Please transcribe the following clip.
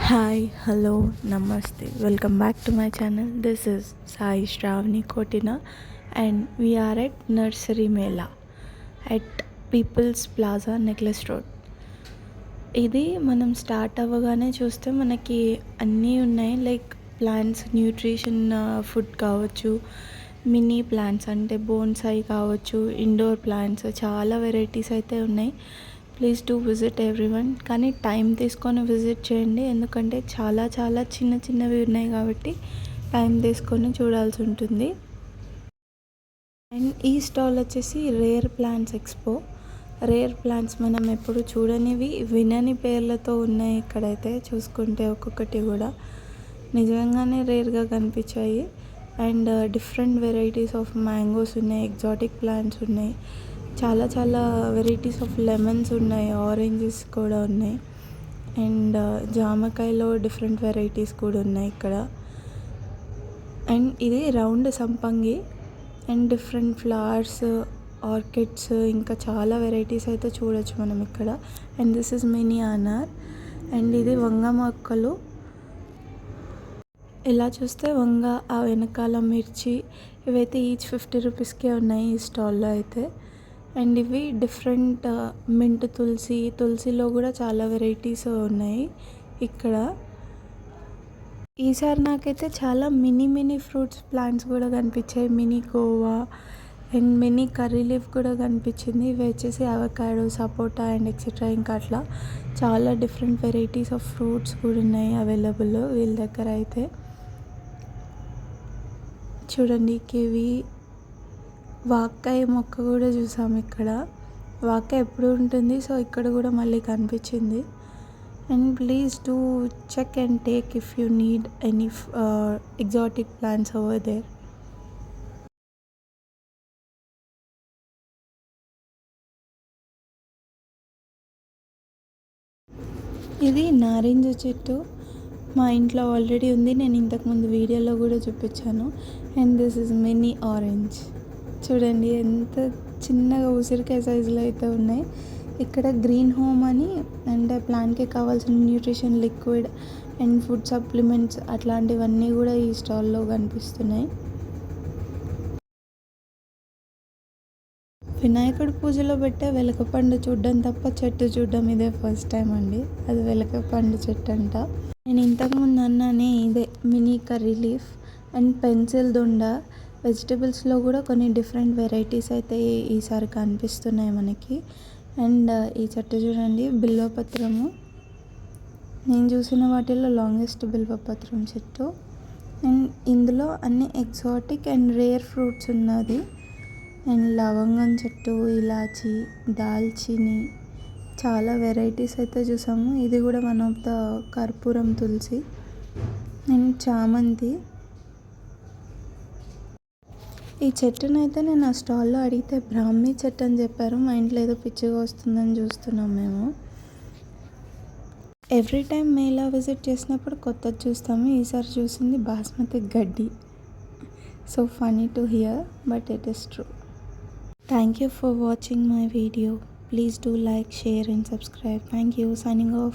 Hi, hello, namaste. Welcome back to my channel. This is Sai Shravani Kotina, and we are at Nursery Mela at People's Plaza, Necklace Road. ఇది మనం start అవ్వగానే చూస్తే మనకి అన్నీ ఉన్నాయి, like plants, nutrition food కావచ్చు, mini plants అంటే bonsai కావచ్చు, ఇండోర్ ప్లాంట్స్, చాలా వెరైటీస్ అయితే ఉన్నాయి. Please do visit everyone. కానీ టైం తీసుకొని విజిట్ చేయండి, ఎందుకంటే చాలా చాలా చిన్న చిన్నవి ఉన్నాయి కాబట్టి టైం తీసుకొని చూడాల్సి ఉంటుంది. అండ్ ఈ స్టాల్ వచ్చేసి rare plants expo. Rare plants మనం ఎప్పుడు చూడనివి, వినని పేర్లతో ఉన్నాయి. ఇక్కడైతే చూసుకుంటే ఒక్కొక్కటి కూడా నిజంగానే రేర్గా కనిపించాయి. And different varieties of mangoes ఉన్నాయి, ఎగ్జాటిక్ ప్లాంట్స్ ఉన్నాయి, చాలా చాలా వెరైటీస్ ఆఫ్ లెమన్స్ ఉన్నాయి, ఆరెంజెస్ కూడా ఉన్నాయి. అండ్ జామకాయలో డిఫరెంట్ వెరైటీస్ కూడా ఉన్నాయి ఇక్కడ. అండ్ ఇది రౌండ్ సంపంగి అండ్ డిఫరెంట్ ఫ్లవర్స్, ఆర్కిడ్స్, ఇంకా చాలా వెరైటీస్ అయితే చూడొచ్చు మనం ఇక్కడ. And this is mini anar. And ఇది వంగ మొక్కలు. ఇలా చూస్తే వంగ, ఆ వెనకాల మిర్చి, ఇవైతే ఈచ్ 50 రూపీస్కే ఉన్నాయి ఈ స్టాల్లో అయితే. అండ్ ఇవి డిఫరెంట్ మింట్ తులసిలో కూడా చాలా వెరైటీస్ ఉన్నాయి ఇక్కడ. ఈసారి నాకైతే చాలా మినీ ఫ్రూట్స్ ప్లాంట్స్ కూడా కనిపించాయి. Mini Goa and mini curry leaf కూడా కనిపించింది. ఇవి వచ్చేసి అవకాడో, సపోటా అండ్ ఎక్సెట్రా. ఇంకా అట్లా చాలా డిఫరెంట్ వెరైటీస్ ఆఫ్ ఫ్రూట్స్ కూడా ఉన్నాయి అవైలబుల్ వీళ్ళ దగ్గర అయితే. చూడండి, కివి, వాక్కాయ మొక్క కూడా చూసాము ఇక్కడ. వాక్కాయ ఎప్పుడు ఉంటుంది, సో ఇక్కడ కూడా మళ్ళీ కనిపించింది. And please do check and take if you need any exotic plants over there. ఇది నారింజ చెట్టు. మా ఇంట్లో ఆల్రెడీ ఉంది, నేను ఇంతకుముందు వీడియోలో కూడా చూపించాను. And this is mini orange. చూడండి ఎంత చిన్నగా ఉసిరికాయ సైజులో అయితే ఉన్నాయి. ఇక్కడ గ్రీన్ హోమ్ అని, అంటే ప్లాంట్కి కావాల్సిన nutrition liquid and food supplements అట్లాంటివన్నీ కూడా ఈ స్టాల్లో కనిపిస్తున్నాయి. వినాయకుడి పూజలో పెట్టే వెలకపండు చూడడం తప్ప చెట్టు చూడడం ఇదే ఫస్ట్ టైం అండి. అది వెలకపండు చెట్టు అంట. నేను ఇంతకుముందు అన్నానే, ఇదే mini curry leaf and pencil దొండ. వెజిటబుల్స్లో కూడా కొన్ని డిఫరెంట్ వెరైటీస్ అయితే ఈసారి కనిపిస్తున్నాయి మనకి. అండ్ ఈ చెట్టు చూడండి, బిల్వపత్రము. నేను చూసిన వాటిల్లో లాంగెస్ట్ బిల్వపత్రం చెట్టు. అండ్ ఇందులో అన్ని ఎగ్జాటిక్ అండ్ రేర్ ఫ్రూట్స్ ఉన్నది. అండ్ లవంగం చెట్టు, ఇలాచి, దాల్చిని, చాలా వెరైటీస్ అయితే చూసాము. ఇది కూడా వన్ ఆఫ్ ద కర్పూరం తులసి అండ్ చామంతి. ఈ చెట్టునైతే నేను ఆ స్టాల్లో అడిగితే బ్రాహ్మీ చెట్టు అని చెప్పారు. మా ఇంట్లో ఏదో పిచ్చిగా వస్తుందని చూస్తున్నాం మేము. ఎవ్రీ టైం మేళా విజిట్ చేసినప్పుడు కొత్తది చూస్తాము. ఈసారి చూసింది బాస్మతి గడ్డి. So funny to hear, but it is true. Thank you for watching my video. Please do like, share and subscribe. Thank you. Signing off.